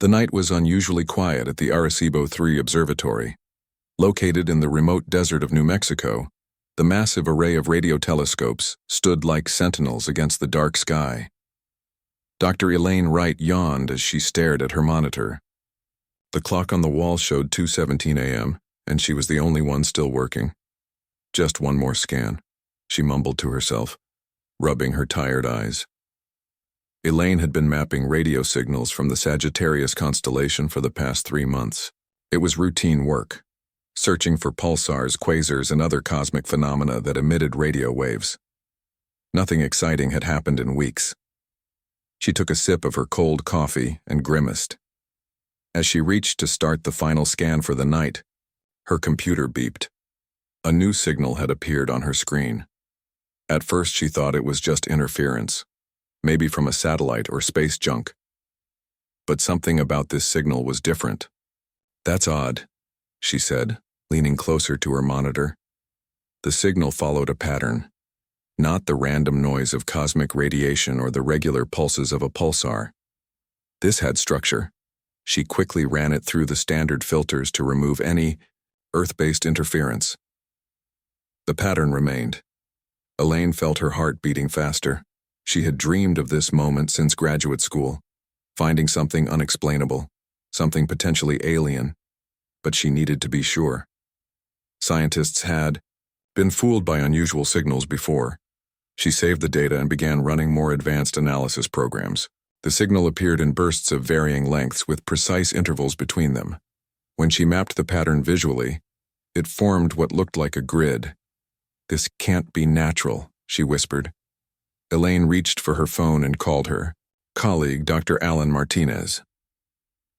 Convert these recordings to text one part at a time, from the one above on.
The night was unusually quiet at the Arecibo 3 Observatory. Located in the remote desert of New Mexico, the massive array of radio telescopes stood like sentinels against the dark sky. Dr. Elaine Wright yawned as she stared at her monitor. The clock on the wall showed 2:17 a.m., and she was the only one still working. Just one more scan, she mumbled to herself, rubbing her tired eyes. Elaine had been mapping radio signals from the Sagittarius constellation for the past 3 months. It was routine work, searching for pulsars, quasars, and other cosmic phenomena that emitted radio waves. Nothing exciting had happened in weeks. She took a sip of her cold coffee and grimaced. As she reached to start the final scan for the night, her computer beeped. A new signal had appeared on her screen. At first she thought it was just interference, maybe from a satellite or space junk. But something about this signal was different. "That's odd," she said, leaning closer to her monitor. The signal followed a pattern, not the random noise of cosmic radiation or the regular pulses of a pulsar. This had structure. She quickly ran it through the standard filters to remove any Earth-based interference. The pattern remained. Elaine felt her heart beating faster. She had dreamed of this moment since graduate school, finding something unexplainable, something potentially alien, but she needed to be sure. Scientists had been fooled by unusual signals before. She saved the data and began running more advanced analysis programs. The signal appeared in bursts of varying lengths with precise intervals between them. When she mapped the pattern visually, it formed what looked like a grid. "This can't be natural," she whispered. Elaine reached for her phone and called her colleague, Dr. Alan Martinez.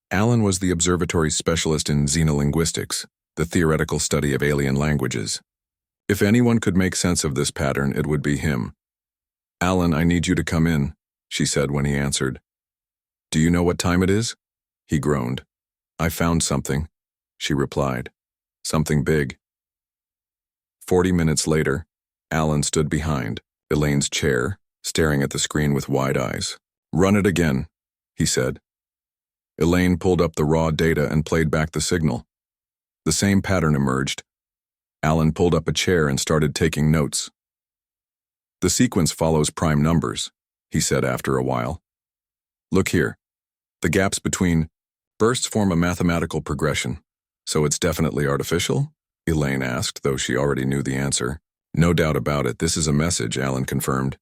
Alan was the observatory's specialist in xenolinguistics, the theoretical study of alien languages. If anyone could make sense of this pattern, it would be him. "Alan, I need you to come in," she said when he answered. "Do you know what time it is?" He groaned. "I found something," she replied. "Something big." 40 minutes later, Alan stood behind Elaine's chair, staring at the screen with wide eyes. "Run it again," he said. Elaine pulled up the raw data and played back the signal. The same pattern emerged. Alan pulled up a chair and started taking notes. "The sequence follows prime numbers," he said after a while. "Look here. The gaps between bursts form a mathematical progression. So it's definitely artificial?" Elaine asked, though she already knew the answer. "No doubt about it, this is a message," Alan confirmed.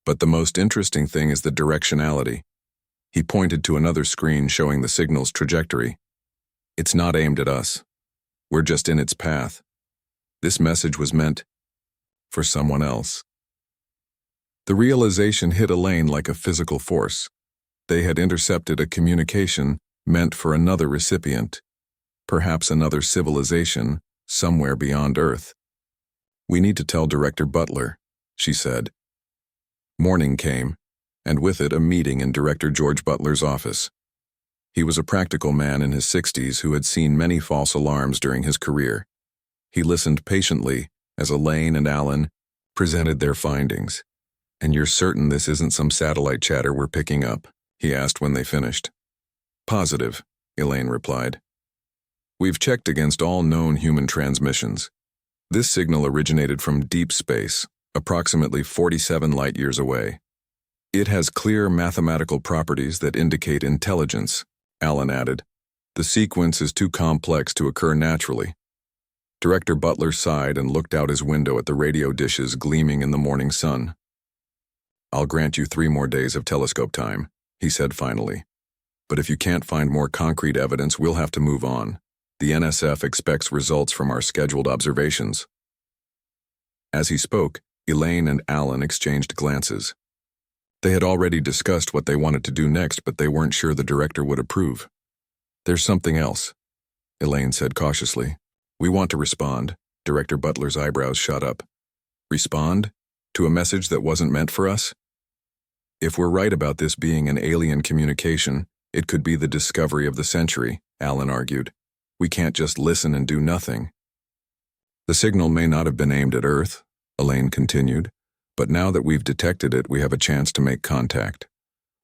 "But the most interesting thing is the directionality." He pointed to another screen showing the signal's trajectory. "It's not aimed at us. We're just in its path. This message was meant for someone else." The realization hit Elaine like a physical force. They had intercepted a communication meant for another recipient, perhaps another civilization, somewhere beyond Earth. "We need to tell Director Butler," she said. Morning came, and with it a meeting in Director George Butler's office. He was a practical man in his 60s who had seen many false alarms during his career. He listened patiently as Elaine and Alan presented their findings. "And you're certain this isn't some satellite chatter we're picking up?" he asked when they finished. "Positive," Elaine replied. "We've checked against all known human transmissions. This signal originated from deep space, approximately 47 light-years away. It has clear mathematical properties that indicate intelligence," Alan added. "The sequence is too complex to occur naturally." Director Butler sighed and looked out his window at the radio dishes gleaming in the morning sun. "I'll grant you 3 more days of telescope time," he said finally. "But if you can't find more concrete evidence, we'll have to move on. The NSF expects results from our scheduled observations." As he spoke, Elaine and Alan exchanged glances. They had already discussed what they wanted to do next, but they weren't sure the director would approve. "There's something else," Elaine said cautiously. "We want to respond." Director Butler's eyebrows shot up. "Respond? To a message that wasn't meant for us?" "If we're right about this being an alien communication, it could be the discovery of the century," Alan argued. "We can't just listen and do nothing." "The signal may not have been aimed at Earth," Elaine continued, "but now that we've detected it, we have a chance to make contact.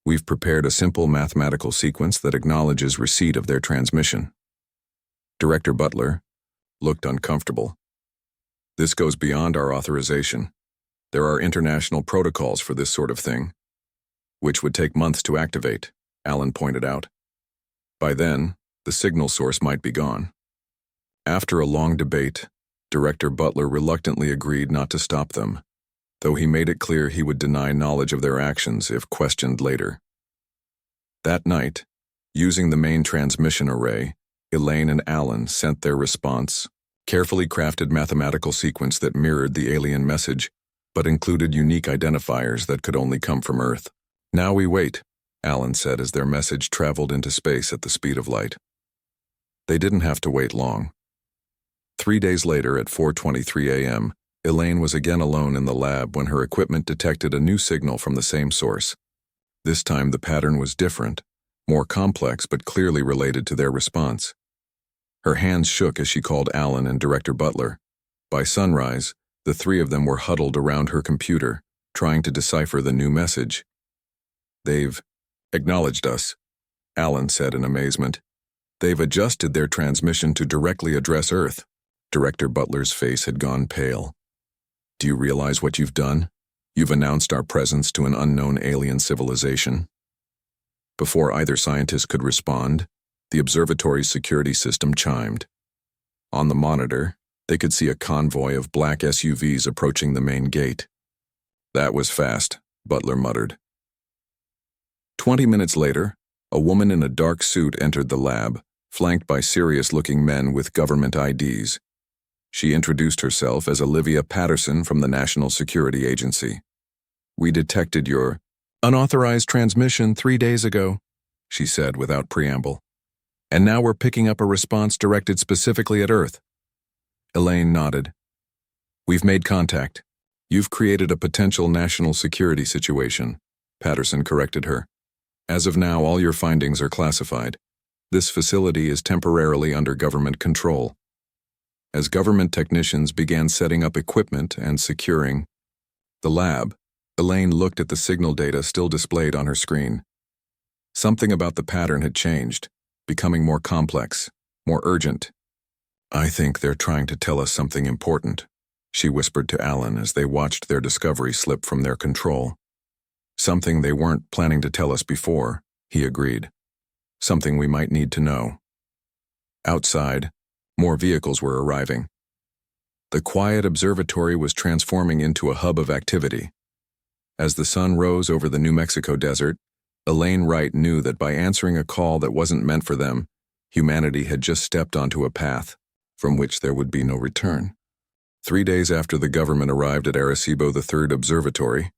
We've prepared a simple mathematical sequence that acknowledges receipt of their transmission. Director Butler looked uncomfortable. This goes beyond our authorization. There are international protocols for this sort of thing, which would take months to activate, Allen pointed out. By then, the signal source might be gone. After a long debate, Director Butler reluctantly agreed not to stop them, though he made it clear he would deny knowledge of their actions if questioned later. That night, using the main transmission array, Elaine and Allen sent their response, carefully crafted mathematical sequence that mirrored the alien message, but included unique identifiers that could only come from Earth. "Now we wait," Allen said as their message traveled into space at the speed of light. They didn't have to wait long. 3 days later at 4:23 a.m., Elaine was again alone in the lab when her equipment detected a new signal from the same source. This time the pattern was different, more complex but clearly related to their response. Her hands shook as she called Allen and Director Butler. By sunrise, the three of them were huddled around her computer, trying to decipher the new message. "They've acknowledged us," Allen said in amazement. "They've adjusted their transmission to directly address Earth." Director Butler's face had gone pale. "Do you realize what you've done? You've announced our presence to an unknown alien civilization." Before either scientist could respond, the observatory's security system chimed. On the monitor, they could see a convoy of black SUVs approaching the main gate. "That was fast," Butler muttered. 20 minutes later, a woman in a dark suit entered the lab, flanked by serious-looking men with government IDs. She introduced herself as Olivia Patterson from the National Security Agency. "We detected your unauthorized transmission 3 days ago," she said without preamble. "And now we're picking up a response directed specifically at Earth." Elaine nodded. "We've made contact. You've created a potential national security situation," Patterson corrected her. "As of now, all your findings are classified. This facility is temporarily under government control." As government technicians began setting up equipment and securing the lab, Elaine looked at the signal data still displayed on her screen. Something about the pattern had changed, becoming more complex, more urgent. "I think they're trying to tell us something important," she whispered to Allen as they watched their discovery slip from their control. "Something they weren't planning to tell us before," he agreed. "Something we might need to know." Outside, more vehicles were arriving. The quiet observatory was transforming into a hub of activity. As the sun rose over the New Mexico desert, Elaine Wright knew that by answering a call that wasn't meant for them, humanity had just stepped onto a path from which there would be no return. 3 days after the government arrived at Arecibo III Observatory,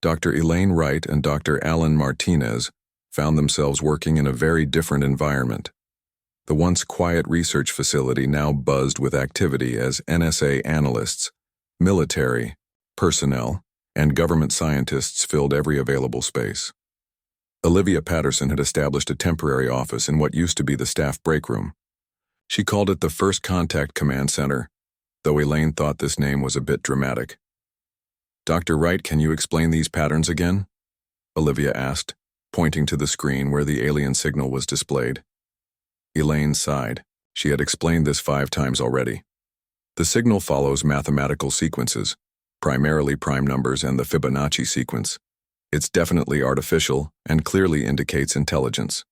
Dr. Elaine Wright and Dr. Alan Martinez found themselves working in a very different environment. The once quiet research facility now buzzed with activity as NSA analysts, military, personnel, and government scientists filled every available space. Olivia Patterson had established a temporary office in what used to be the staff break room. She called it the First Contact Command Center, though Elaine thought this name was a bit dramatic. "Dr. Wright, can you explain these patterns again?" Olivia asked, pointing to the screen where the alien signal was displayed. Elaine sighed. She had explained this 5 times already. The signal follows mathematical sequences, primarily prime numbers and the Fibonacci sequence. It's definitely artificial and clearly indicates intelligence.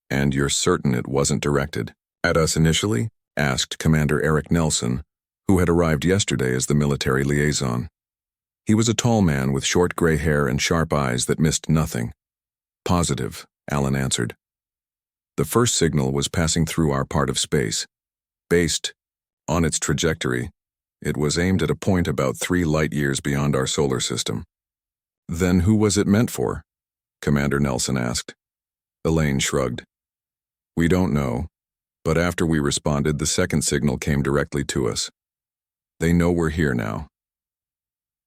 "And you're certain it wasn't directed at us initially?" asked Commander Eric Nelson, who had arrived yesterday as the military liaison. He was a tall man with short gray hair and sharp eyes that missed nothing. "Positive," Allen answered. "The first signal was passing through our part of space. Based on its trajectory, it was aimed at a point about 3 light-years beyond our solar system." "Then who was it meant for?" Commander Nelson asked. Elaine shrugged. "We don't know, but after we responded, the second signal came directly to us. They know we're here now."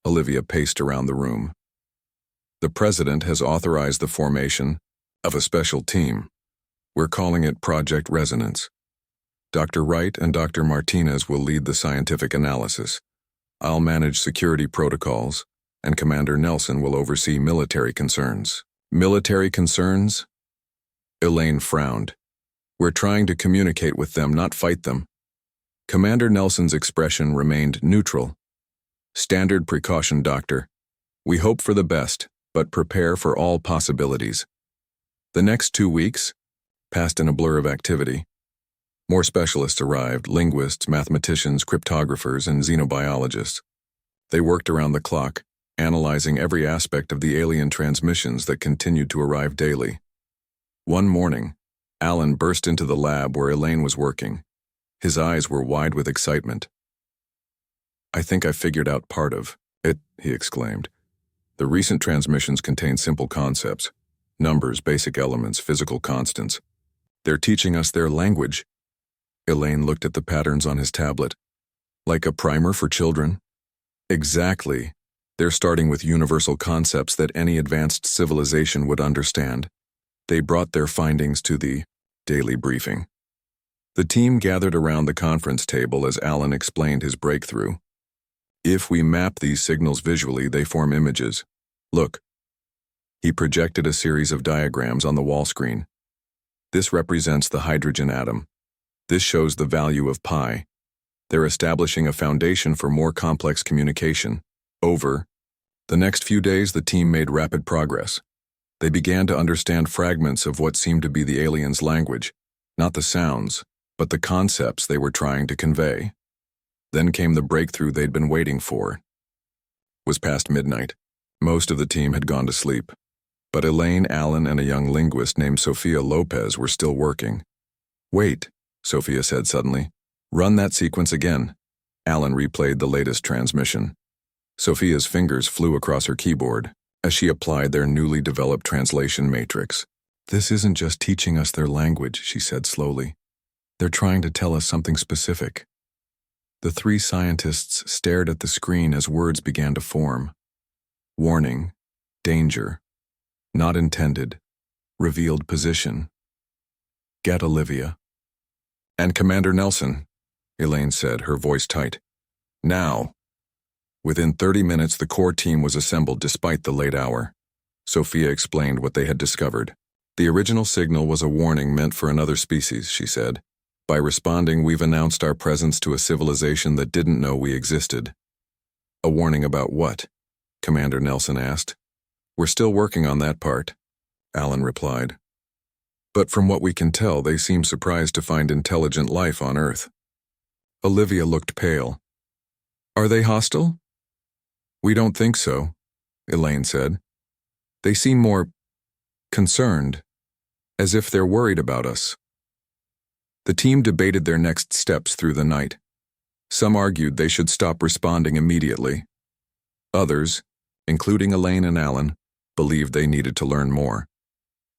Olivia paced around the room. "The President has authorized the formation of a special team. We're calling it Project Resonance. Dr. Wright and Dr. Martinez will lead the scientific analysis. I'll manage security protocols, and Commander Nelson will oversee military concerns." Military concerns? Elaine frowned. We're trying to communicate with them, not fight them. Commander Nelson's expression remained neutral. Standard precaution, Doctor. We hope for the best, but prepare for all possibilities. The next 2 weeks passed in a blur of activity. More specialists arrived, linguists, mathematicians, cryptographers, and xenobiologists. They worked around the clock, analyzing every aspect of the alien transmissions that continued to arrive daily. One morning, Alan burst into the lab where Elaine was working. His eyes were wide with excitement. I think I figured out part of it, he exclaimed. The recent transmissions contain simple concepts, numbers, basic elements, physical constants. They're teaching us their language. Elaine looked at the patterns on his tablet. Like a primer for children? Exactly. They're starting with universal concepts that any advanced civilization would understand. They brought their findings to the daily briefing. The team gathered around the conference table as Alan explained his breakthrough. If we map these signals visually, they form images. Look. He projected a series of diagrams on the wall screen. This represents the hydrogen atom. This shows the value of pi. They're establishing a foundation for more complex communication. Over the next few days, the team made rapid progress. They began to understand fragments of what seemed to be the aliens' language, not the sounds, but the concepts they were trying to convey. Then came the breakthrough they'd been waiting for. It was past midnight. Most of the team had gone to sleep, but Elaine, Alan, and a young linguist named Sophia Lopez were still working. Wait, Sophia said suddenly. Run that sequence again. Alan replayed the latest transmission. Sophia's fingers flew across her keyboard as she applied their newly developed translation matrix. This isn't just teaching us their language, she said slowly. They're trying to tell us something specific. The three scientists stared at the screen as words began to form. Warning, danger, not intended, revealed position. Get Olivia. And Commander Nelson, Elaine said, her voice tight. Now. Within 30 minutes, the core team was assembled despite the late hour. Sophia explained what they had discovered. The original signal was a warning meant for another species, she said. By responding, we've announced our presence to a civilization that didn't know we existed. A warning about what? Commander Nelson asked. We're still working on that part, Alan replied. But from what we can tell, they seem surprised to find intelligent life on Earth. Olivia looked pale. Are they hostile? We don't think so, Elaine said. They seem more concerned, as if they're worried about us. The team debated their next steps through the night. Some argued they should stop responding immediately. Others, including Elaine and Alan, believed they needed to learn more.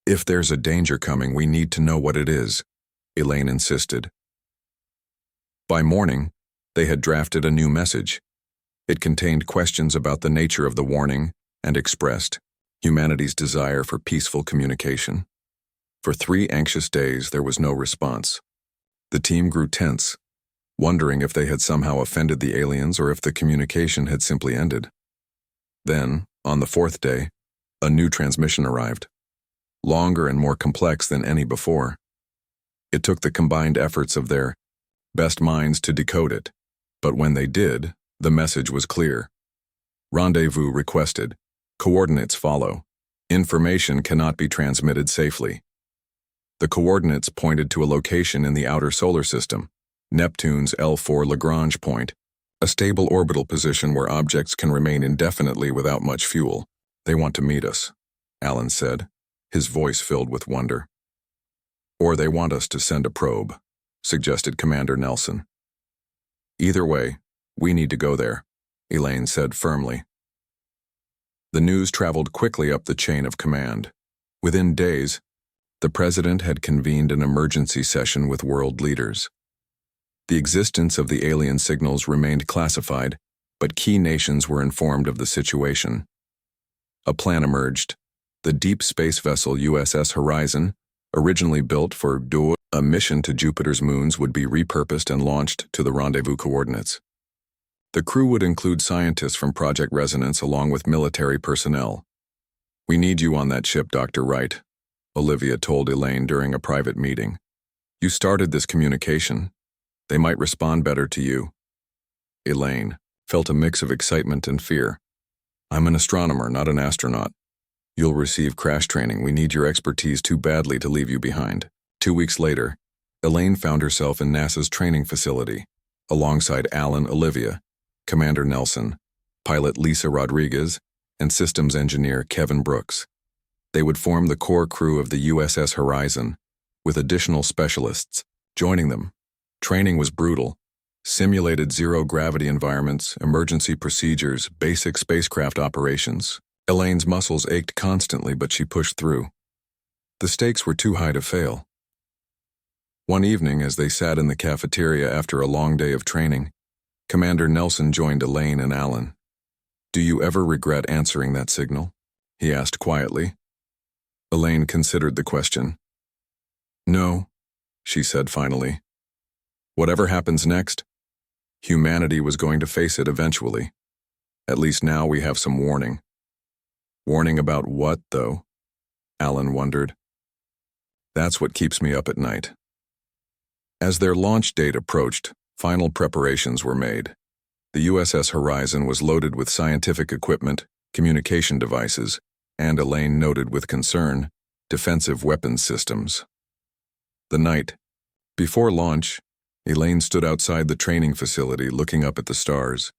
If there's a danger coming, we need to know what it is, Elaine insisted. By morning, they had drafted a new message. It contained questions about the nature of the warning and expressed humanity's desire for peaceful communication. For 3 anxious days, there was no response. The team grew tense, wondering if they had somehow offended the aliens or if the communication had simply ended. Then, on the 4th day, a new transmission arrived, longer and more complex than any before. It took the combined efforts of their best minds to decode it, but when they did, the message was clear. Rendezvous requested. Coordinates follow. Information cannot be transmitted safely. The coordinates pointed to a location in the outer solar system, Neptune's L4 Lagrange point, a stable orbital position where objects can remain indefinitely without much fuel. They want to meet us, Alan said, his voice filled with wonder. Or they want us to send a probe, suggested Commander Nelson. Either way, we need to go there, Elaine said firmly. The news traveled quickly up the chain of command. Within days, the president had convened an emergency session with world leaders. The existence of the alien signals remained classified, but key nations were informed of the situation. A plan emerged. The deep space vessel USS Horizon, originally built for a mission to Jupiter's moons, would be repurposed and launched to the rendezvous coordinates. The crew would include scientists from Project Resonance along with military personnel. "We need you on that ship, Dr. Wright," Olivia told Elaine during a private meeting. "You started this communication. They might respond better to you." Elaine felt a mix of excitement and fear. "I'm an astronomer, not an astronaut. You'll receive crash training. We need your expertise too badly to leave you behind." 2 weeks later, Elaine found herself in NASA's training facility, alongside Alan, Olivia, Commander Nelson, pilot Lisa Rodriguez, and systems engineer Kevin Brooks. They would form the core crew of the USS Horizon, with additional specialists joining them. Training was brutal. Simulated zero-gravity environments, emergency procedures, basic spacecraft operations. Elaine's muscles ached constantly, but she pushed through. The stakes were too high to fail. One evening, as they sat in the cafeteria after a long day of training, Commander Nelson joined Elaine and Alan. "Do you ever regret answering that signal?" he asked quietly. Elaine considered the question. "No," she said finally. "Whatever happens next, humanity was going to face it eventually. At least now we have some warning." "Warning about what, though?" Alan wondered. "That's what keeps me up at night." As their launch date approached, final preparations were made. The USS Horizon was loaded with scientific equipment, communication devices, and Elaine noted with concern, defensive weapons systems. The night before launch, Elaine stood outside the training facility looking up at the stars.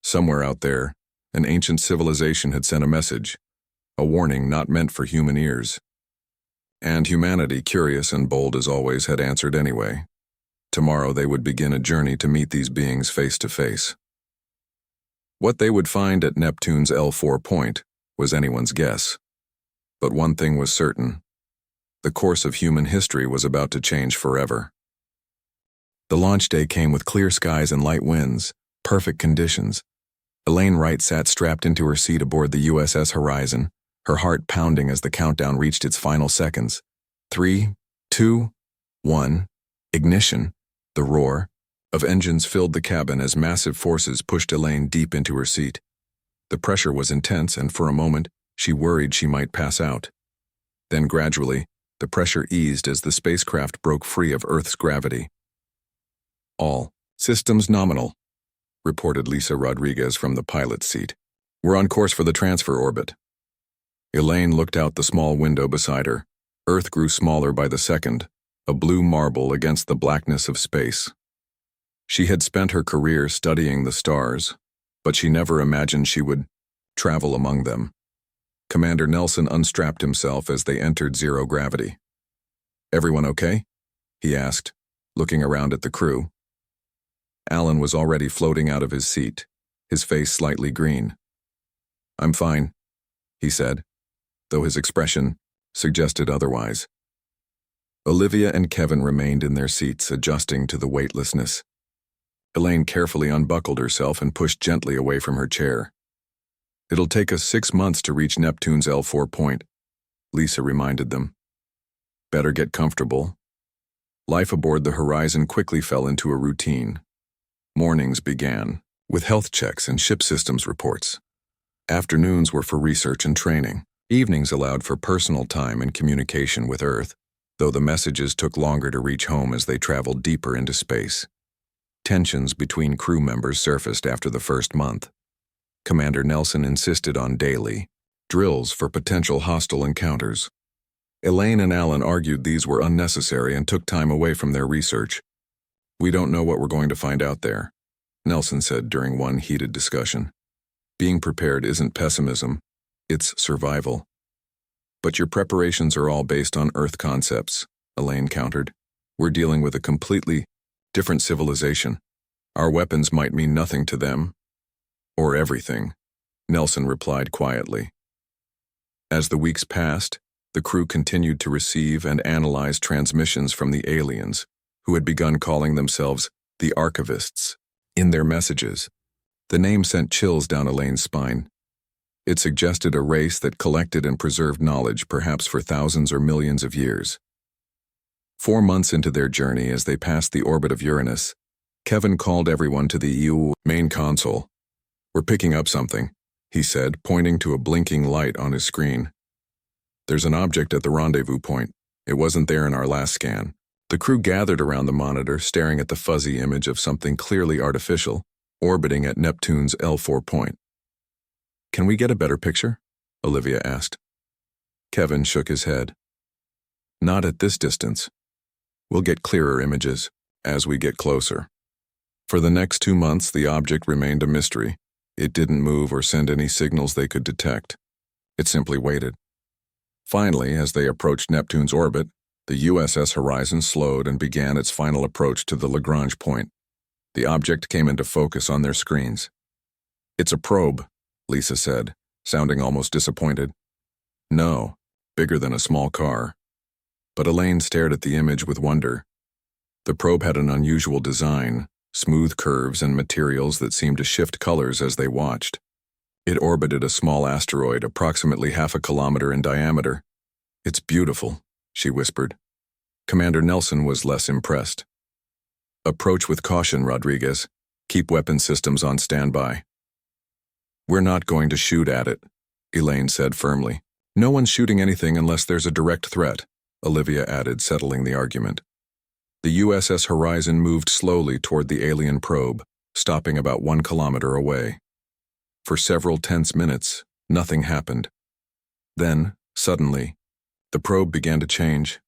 Somewhere out there, an ancient civilization had sent a message, a warning not meant for human ears. And humanity, curious and bold as always, had answered anyway. Tomorrow they would begin a journey to meet these beings face to face. What they would find at Neptune's L4 point was anyone's guess. But one thing was certain. The course of human history was about to change forever. The launch day came with clear skies and light winds, perfect conditions. Elaine Wright sat strapped into her seat aboard the USS Horizon, her heart pounding as the countdown reached its final seconds. 3, 2, 1, ignition. The roar of engines filled the cabin as massive forces pushed Elaine deep into her seat. The pressure was intense, and for a moment, she worried she might pass out. Then gradually, the pressure eased as the spacecraft broke free of Earth's gravity. "All systems nominal," reported Lisa Rodriguez from the pilot's seat. "We're on course for the transfer orbit." Elaine looked out the small window beside her. Earth grew smaller by the second, a blue marble against the blackness of space. She had spent her career studying the stars, but she never imagined she would travel among them. Commander Nelson unstrapped himself as they entered zero gravity. "Everyone okay?" he asked, looking around at the crew. Alan was already floating out of his seat, his face slightly green. "I'm fine," he said, though his expression suggested otherwise. Olivia and Kevin remained in their seats, adjusting to the weightlessness. Elaine carefully unbuckled herself and pushed gently away from her chair. "It'll take us 6 months to reach Neptune's L4 point," Lisa reminded them. "Better get comfortable." Life aboard the Horizon quickly fell into a routine. Mornings began, with health checks and ship systems reports. Afternoons were for research and training. Evenings allowed for personal time and communication with Earth, though the messages took longer to reach home as they traveled deeper into space. Tensions between crew members surfaced after the first month. Commander Nelson insisted on daily drills for potential hostile encounters. Elaine and Alan argued these were unnecessary and took time away from their research. "We don't know what we're going to find out there," Nelson said during one heated discussion. "Being prepared isn't pessimism, it's survival." "But your preparations are all based on Earth concepts," Elaine countered. "We're dealing with a completely different civilization. Our weapons might mean nothing to them. Or everything," Nelson replied quietly. As the weeks passed, the crew continued to receive and analyze transmissions from the aliens, who had begun calling themselves the Archivists. In their messages, the name sent chills down Elaine's spine. It suggested a race that collected and preserved knowledge perhaps for thousands or millions of years. 4 months into their journey, as they passed the orbit of Uranus, Kevin called everyone to the EU main console. "We're picking up something," he said, pointing to a blinking light on his screen. There's an object at the rendezvous point. It wasn't there in our last scan. The crew gathered around the monitor, staring at the fuzzy image of something clearly artificial, orbiting at Neptune's L4 point. Can we get a better picture? Olivia asked. Kevin shook his head. Not at this distance. We'll get clearer images as we get closer. For the next 2 months, the object remained a mystery. It didn't move or send any signals they could detect. It simply waited. Finally, as they approached Neptune's orbit, the USS Horizon slowed and began its final approach to the Lagrange point. The object came into focus on their screens. It's a probe, Lisa said, sounding almost disappointed. No, bigger than a small car. But Elaine stared at the image with wonder. The probe had an unusual design, smooth curves and materials that seemed to shift colors as they watched. It orbited a small asteroid approximately 0.5 kilometer in diameter. It's beautiful, she whispered. Commander Nelson was less impressed. Approach with caution, Rodriguez. Keep weapon systems on standby. We're not going to shoot at it, Elaine said firmly. No one's shooting anything unless there's a direct threat, Olivia added, settling the argument. The USS Horizon moved slowly toward the alien probe, stopping about 1 kilometer away. For several tense minutes, nothing happened. Then, suddenly, the probe began to change.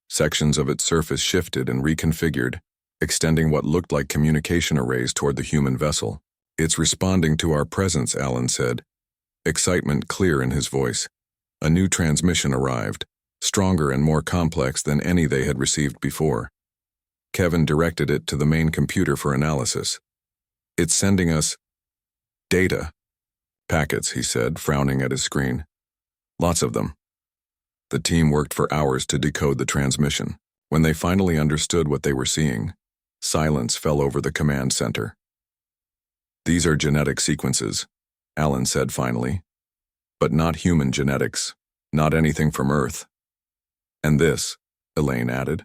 Sections of its surface shifted and reconfigured, extending what looked like communication arrays toward the human vessel. It's responding to our presence, Alan said, excitement clear in his voice. A new transmission arrived, stronger and more complex than any they had received before. Kevin directed it to the main computer for analysis. It's sending us data. Packets, he said, frowning at his screen. Lots of them. The team worked for hours to decode the transmission. When they finally understood what they were seeing, silence fell over the command center. These are genetic sequences, Alan said finally. But not human genetics, not anything from Earth. And this, Elaine added,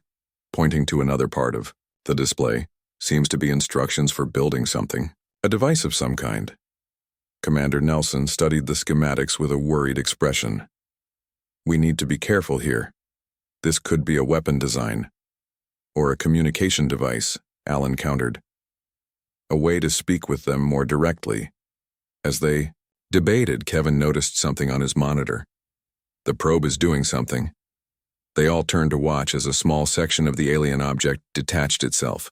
pointing to another part of the display, seems to be instructions for building something, a device of some kind. Commander Nelson studied the schematics with a worried expression. We need to be careful here. This could be a weapon design. Or a communication device, Alan countered. A way to speak with them more directly. As they debated, Kevin noticed something on his monitor. The probe is doing something. They all turned to watch as a small section of the alien object detached itself.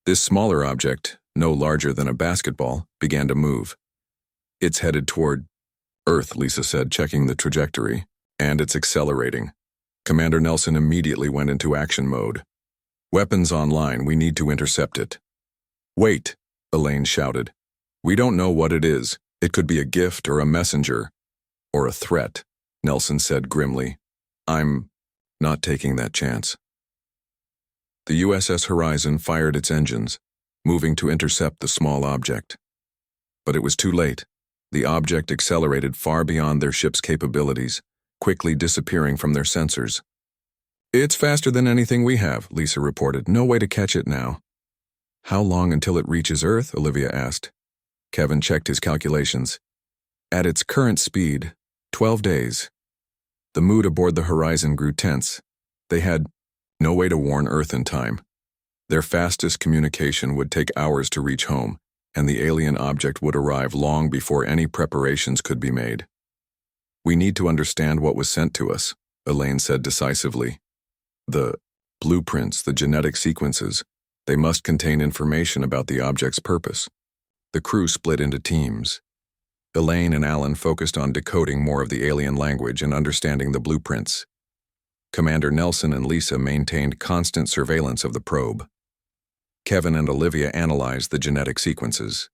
This smaller object, no larger than a basketball, began to move. It's headed toward Earth, Lisa said, checking the trajectory. And it's accelerating. Commander Nelson immediately went into action mode. Weapons online, we need to intercept it. Wait, Elaine shouted. We don't know what it is. It could be a gift or a messenger. Or a threat, Nelson said grimly. I'm not taking that chance. The USS Horizon fired its engines, moving to intercept the small object. But it was too late. The object accelerated far beyond their ship's capabilities, quickly disappearing from their sensors. It's faster than anything we have, Lisa reported. No way to catch it now. How long until it reaches Earth? Olivia asked. Kevin checked his calculations. At its current speed, 12 days. The mood aboard the Horizon grew tense. They had no way to warn Earth in time. Their fastest communication would take hours to reach home, and the alien object would arrive long before any preparations could be made. We need to understand what was sent to us, Elaine said decisively. The blueprints, the genetic sequences, they must contain information about the object's purpose. The crew split into teams. Elaine and Alan focused on decoding more of the alien language and understanding the blueprints. Commander Nelson and Lisa maintained constant surveillance of the probe. Kevin and Olivia analyzed the genetic sequences.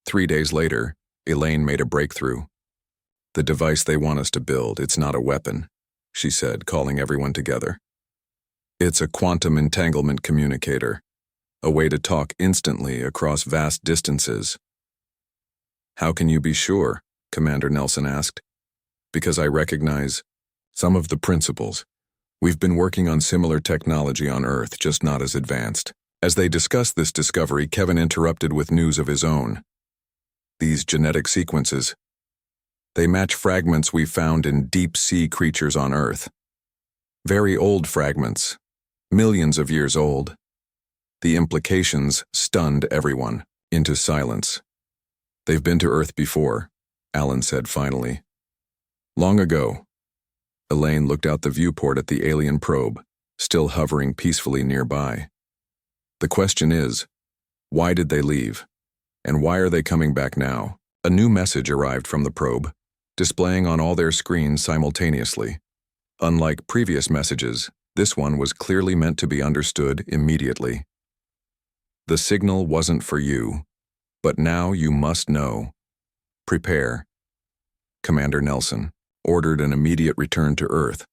3 days later, Elaine made a breakthrough. The device they want us to build, it's not a weapon, she said, calling everyone together. It's a quantum entanglement communicator, a way to talk instantly across vast distances. How can you be sure? Commander Nelson asked. Because I recognize some of the principles. We've been working on similar technology on Earth, just not as advanced. As they discussed this discovery, Kevin interrupted with news of his own. these genetic sequences. They match fragments we found in deep-sea creatures on Earth. Very old fragments, millions of years old. The implications stunned everyone into silence. They've been to Earth before, Alan said finally. Long ago. Elaine looked out the viewport at the alien probe, still hovering peacefully nearby. The question is, why did they leave? And why are they coming back now? A new message arrived from the probe, displaying on all their screens simultaneously. Unlike previous messages, this one was clearly meant to be understood immediately. The signal wasn't for you, but now you must know. Prepare. Commander Nelson ordered an immediate return to Earth.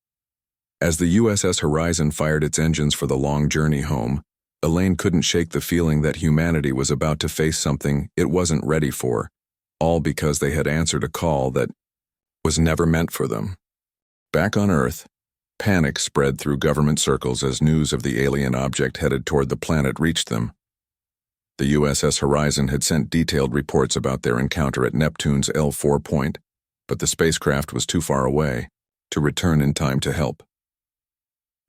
As the USS Horizon fired its engines for the long journey home, Elaine couldn't shake the feeling that humanity was about to face something it wasn't ready for, all because they had answered a call that was never meant for them. Back on Earth, panic spread through government circles as news of the alien object headed toward the planet reached them. The USS Horizon had sent detailed reports about their encounter at Neptune's L4 point, but the spacecraft was too far away to return in time to help.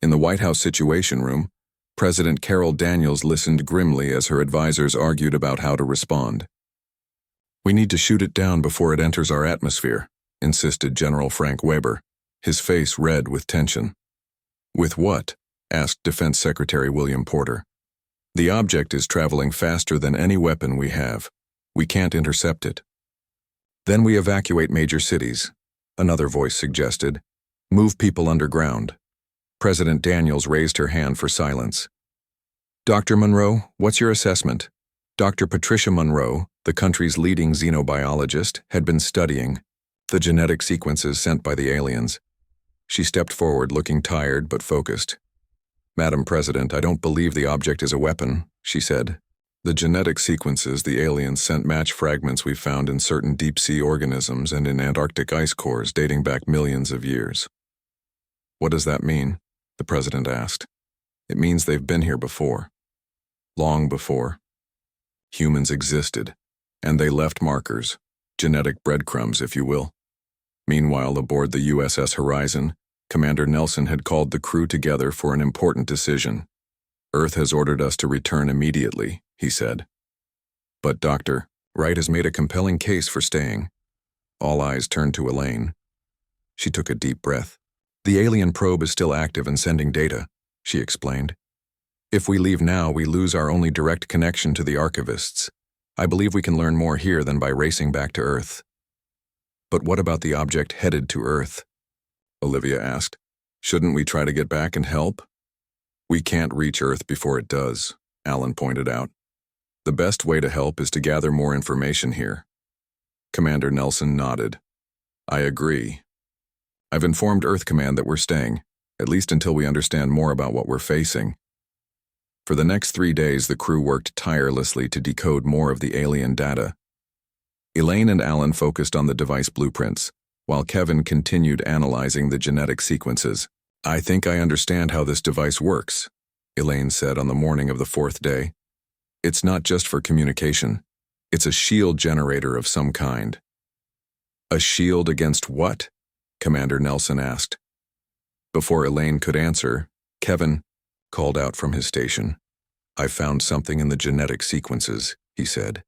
In the White House Situation Room, President Carol Daniels listened grimly as her advisors argued about how to respond. "We need to shoot it down before it enters our atmosphere," insisted General Frank Weber, his face red with tension. "With what?" asked Defense Secretary William Porter. "The object is traveling faster than any weapon we have. We can't intercept it." "Then we evacuate major cities," another voice suggested. "Move people underground." President Daniels raised her hand for silence. "Dr. Monroe, what's your assessment?" Dr. Patricia Monroe, the country's leading xenobiologist, had been studying the genetic sequences sent by the aliens. She stepped forward, looking tired but focused. "Madam President, I don't believe the object is a weapon," she said. "The genetic sequences the aliens sent match fragments we found in certain deep-sea organisms and in Antarctic ice cores dating back millions of years." "What does that mean?" the president asked. "It means they've been here before. Long before. Humans existed, and they left markers, genetic breadcrumbs, if you will." Meanwhile, aboard the USS Horizon, Commander Nelson had called the crew together for an important decision. "Earth has ordered us to return immediately," he said. "But Dr. Wright has made a compelling case for staying." All eyes turned to Elaine. She took a deep breath. "The alien probe is still active and sending data," she explained. "If we leave now, we lose our only direct connection to the archivists. I believe we can learn more here than by racing back to Earth." "But what about the object headed to Earth?" Olivia asked. "Shouldn't we try to get back and help?" "We can't reach Earth before it does," Alan pointed out. "The best way to help is to gather more information here." Commander Nelson nodded. "I agree. I've informed Earth Command that we're staying, at least until we understand more about what we're facing." For the next 3 days, the crew worked tirelessly to decode more of the alien data. Elaine and Alan focused on the device blueprints, while Kevin continued analyzing the genetic sequences. "I think I understand how this device works," Elaine said on the morning of the 4th day. "It's not just for communication. It's a shield generator of some kind." "A shield against what?" Commander Nelson asked. Before Elaine could answer, Kevin called out from his station. "I found something in the genetic sequences," he said.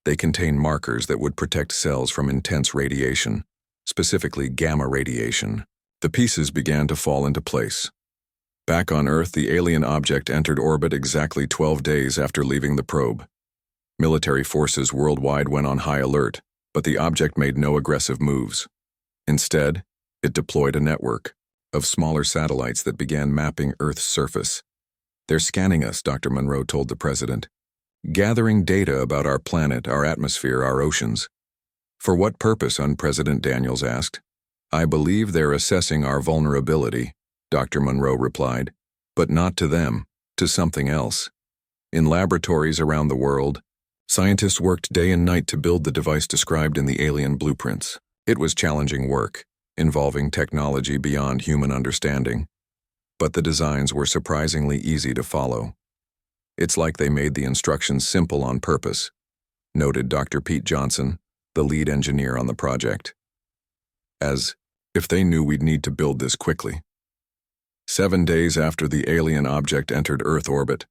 "They contain markers that would protect cells from intense radiation, specifically gamma radiation." The pieces began to fall into place. Back on Earth, the alien object entered orbit exactly 12 days after leaving the probe. Military forces worldwide went on high alert, but the object made no aggressive moves. Instead, it deployed a network of smaller satellites that began mapping Earth's surface. "They're scanning us," Dr. Monroe told the president. "Gathering data about our planet, our atmosphere, our oceans." "For what purpose?" President Daniels asked. "I believe they're assessing our vulnerability," Dr. Monroe replied. "But not to them, to something else." In laboratories around the world, scientists worked day and night to build the device described in the alien blueprints. It was challenging work, involving technology beyond human understanding. But the designs were surprisingly easy to follow. "It's like they made the instructions simple on purpose," noted Dr. Pete Johnson, the lead engineer on the project. As if they knew we'd need to build this quickly. 7 days after the alien object entered Earth orbit,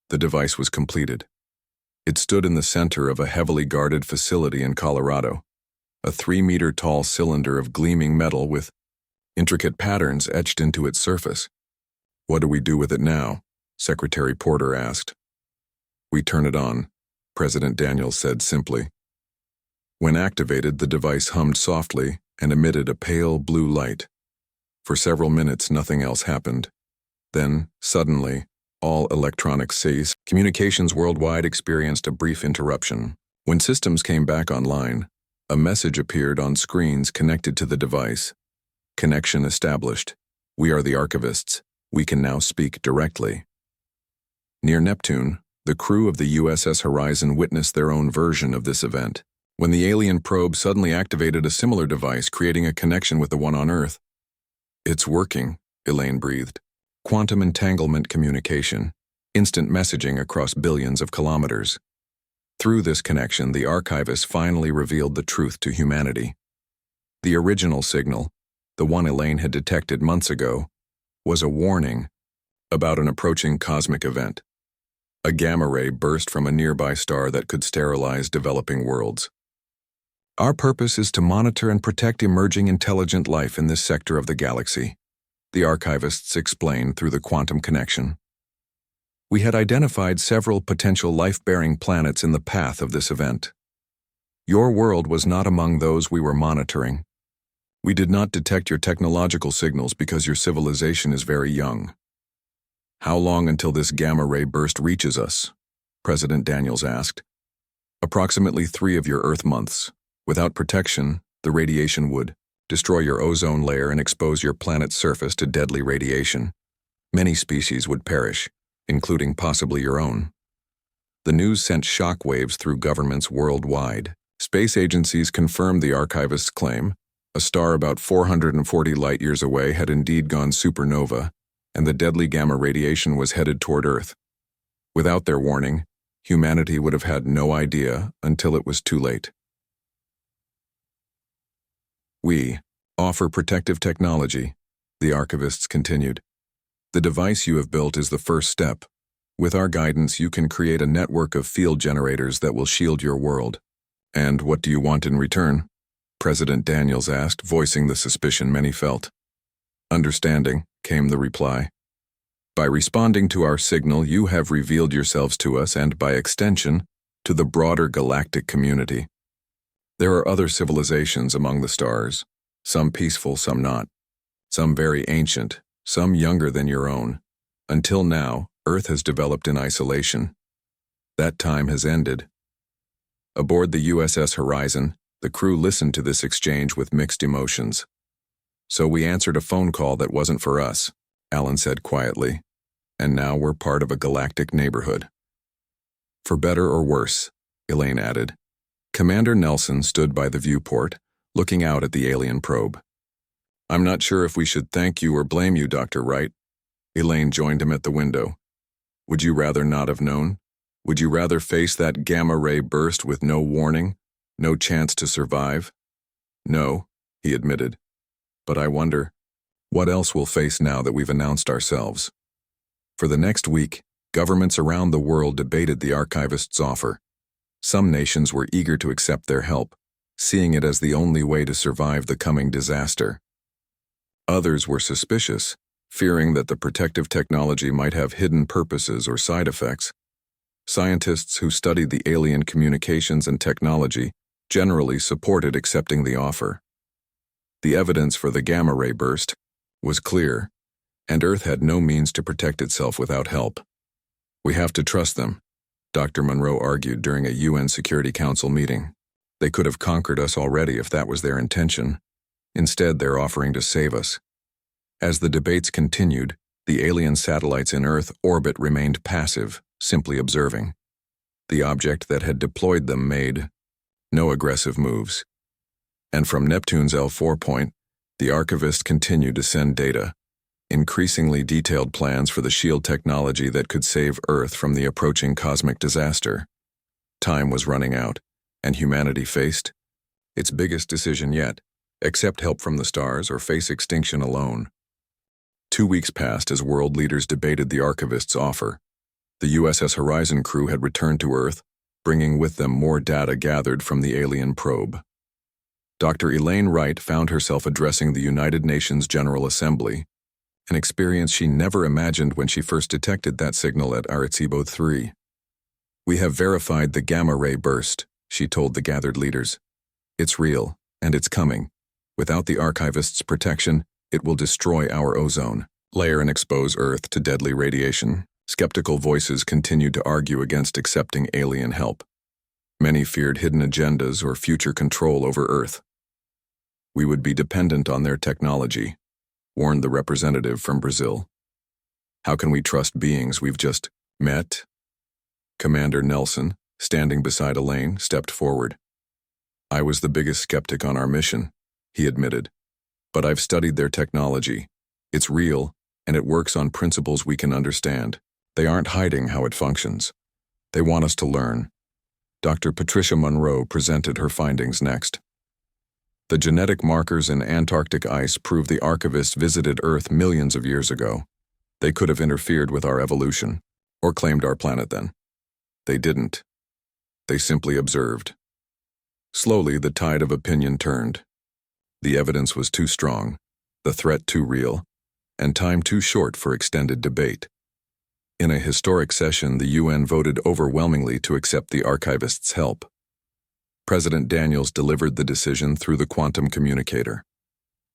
the device was completed. It stood in the center of a heavily guarded facility in Colorado, a 3-meter-tall cylinder of gleaming metal with intricate patterns etched into its surface. "What do we do with it now?" Secretary Porter asked. "We turn it on," President Daniels said simply. When activated, the device hummed softly and emitted a pale blue light. For several minutes, nothing else happened. Then, suddenly, all electronics ceased. Communications worldwide experienced a brief interruption. When systems came back online, a message appeared on screens connected to the device. "Connection established. We are the archivists. We can now speak directly." Near Neptune, the crew of the USS Horizon witnessed their own version of this event, when the alien probe suddenly activated a similar device, creating a connection with the one on Earth. "It's working," Elaine breathed. "Quantum entanglement communication, instant messaging across billions of kilometers." Through this connection, the archivist finally revealed the truth to humanity. The original signal, the one Elaine had detected months ago, was a warning about an approaching cosmic event. A gamma ray burst from a nearby star that could sterilize developing worlds. "Our purpose is to monitor and protect emerging intelligent life in this sector of the galaxy," the archivists explained through the quantum connection. "We had identified several potential life-bearing planets in the path of this event. Your world was not among those we were monitoring. We did not detect your technological signals because your civilization is very young." "How long until this gamma ray burst reaches us?" President Daniels asked. "Approximately 3 of your Earth months. Without protection, the radiation would destroy your ozone layer and expose your planet's surface to deadly radiation. Many species would perish, including possibly your own." The news sent shockwaves through governments worldwide. Space agencies confirmed the archivist's claim. A star about 440 light-years away had indeed gone supernova, and the deadly gamma radiation was headed toward Earth. Without their warning, humanity would have had no idea until it was too late. "We offer protective technology," the archivists continued. "The device you have built is the first step. With our guidance, you can create a network of field generators that will shield your world." "And what do you want in return?" President Daniels asked, voicing the suspicion many felt. "Understanding," came the reply. "By responding to our signal, you have revealed yourselves to us and, by extension, to the broader galactic community. There are other civilizations among the stars, some peaceful, some not, some very ancient, some younger than your own. Until now, Earth has developed in isolation. That time has ended." Aboard the USS Horizon, the crew listened to this exchange with mixed emotions. "So we answered a phone call that wasn't for us," Alan said quietly, "and now we're part of a galactic neighborhood." "For better or worse," Elaine added. Commander Nelson stood by the viewport, looking out at the alien probe. "I'm not sure if we should thank you or blame you, Dr. Wright." Elaine joined him at the window. "Would you rather not have known? Would you rather face that gamma ray burst with no warning, no chance to survive?" "No," he admitted. "But I wonder, what else we'll face now that we've announced ourselves?" For the next week, governments around the world debated the archivist's offer. Some nations were eager to accept their help, seeing it as the only way to survive the coming disaster. Others were suspicious, fearing that the protective technology might have hidden purposes or side effects. Scientists who studied the alien communications and technology generally supported accepting the offer. The evidence for the gamma ray burst was clear, and Earth had no means to protect itself without help. "We have to trust them," Dr. Monroe argued during a UN Security Council meeting. "They could have conquered us already if that was their intention. Instead, they're offering to save us." As the debates continued, the alien satellites in Earth orbit remained passive, simply observing. The object that had deployed them made no aggressive moves. And from Neptune's L4 point, the archivist continued to send data, increasingly detailed plans for the shield technology that could save Earth from the approaching cosmic disaster. Time was running out, and humanity faced Its biggest decision yet. Accept help from the stars or face extinction alone. 2 weeks passed as world leaders debated the archivist's offer. The USS Horizon crew had returned to Earth, bringing with them more data gathered from the alien probe. Dr. Elaine Wright found herself addressing the United Nations General Assembly, an experience she never imagined when she first detected that signal at Arecibo 3. "We have verified the gamma-ray burst," she told the gathered leaders. "It's real, and it's coming. Without the archivist's protection, it will destroy our ozone layer and expose Earth to deadly radiation." Skeptical voices continued to argue against accepting alien help. Many feared hidden agendas or future control over Earth. "We would be dependent on their technology," warned the representative from Brazil. "How can we trust beings we've just met?" Commander Nelson, standing beside Elaine, stepped forward. "I was the biggest skeptic on our mission," he admitted. "But I've studied their technology. It's real, and it works on principles we can understand. They aren't hiding how it functions. They want us to learn." Dr. Patricia Monroe presented her findings next. The genetic markers in Antarctic ice prove the archivists visited Earth millions of years ago. They could have interfered with our evolution, or claimed our planet then. They didn't. They simply observed. Slowly, the tide of opinion turned. The evidence was too strong, the threat too real, and time too short for extended debate. In a historic session, the UN voted overwhelmingly to accept the archivist's help. President Daniels delivered the decision through the quantum communicator.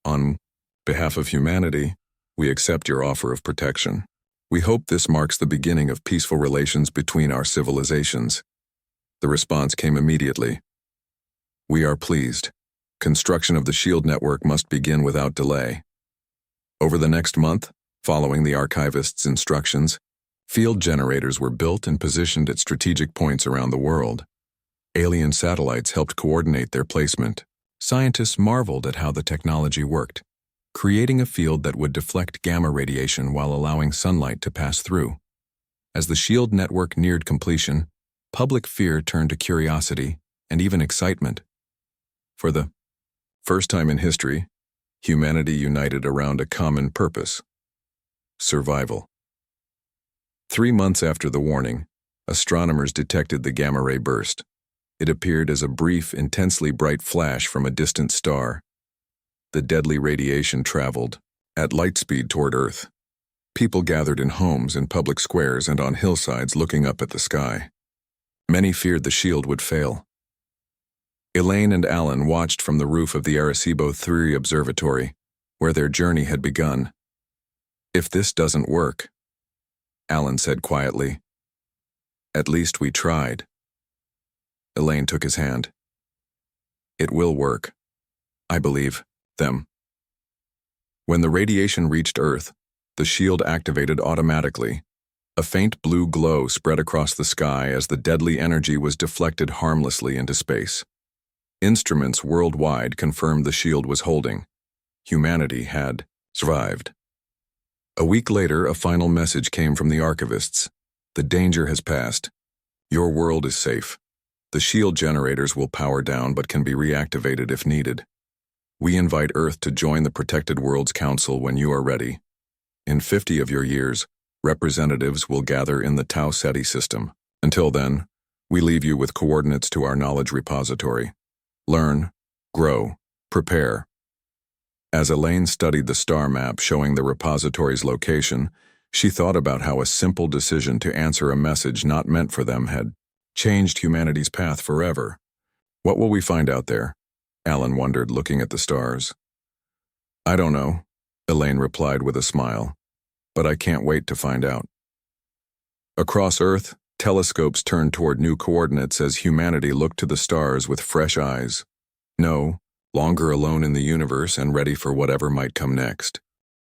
"On behalf of humanity, we accept your offer of protection. We hope this marks the beginning of peaceful relations between our civilizations." The response came immediately. "We are pleased. Construction of the shield network must begin without delay." Over the next month, following the archivist's instructions, field generators were built and positioned at strategic points around the world. Alien satellites helped coordinate their placement. Scientists marveled at how the technology worked, creating a field that would deflect gamma radiation while allowing sunlight to pass through. As the shield network neared completion, public fear turned to curiosity and even excitement. For the first time in history, humanity united around a common purpose: survival. 3 months after the warning, astronomers detected the gamma-ray burst. It appeared as a brief, intensely bright flash from a distant star. The deadly radiation traveled at light speed toward Earth. People gathered in homes, in public squares, and on hillsides looking up at the sky. Many feared the shield would fail. Elaine and Alan watched from the roof of the Arecibo 3 observatory, where their journey had begun. "If this doesn't work," Alan said quietly, "at least we tried." Elaine took his hand. "It will work. I believe them." When the radiation reached Earth, the shield activated automatically. A faint blue glow spread across the sky as the deadly energy was deflected harmlessly into space. Instruments worldwide confirmed the shield was holding. Humanity had survived. A week later, a final message came from the archivists. "The danger has passed. Your world is safe. The shield generators will power down but can be reactivated if needed. We invite Earth to join the Protected Worlds Council when you are ready. In 50 of your years, representatives will gather in the Tau Ceti system. Until then, we leave you with coordinates to our knowledge repository. Learn, grow, prepare." As Elaine studied the star map showing the repository's location, she thought about how a simple decision to answer a message not meant for them had changed humanity's path forever. "What will we find out there?" Alan wondered, looking at the stars. "I don't know," Elaine replied with a smile, "but I can't wait to find out." Across Earth, telescopes turned toward new coordinates as humanity looked to the stars with fresh eyes. No longer alone in the universe and ready for whatever might come next.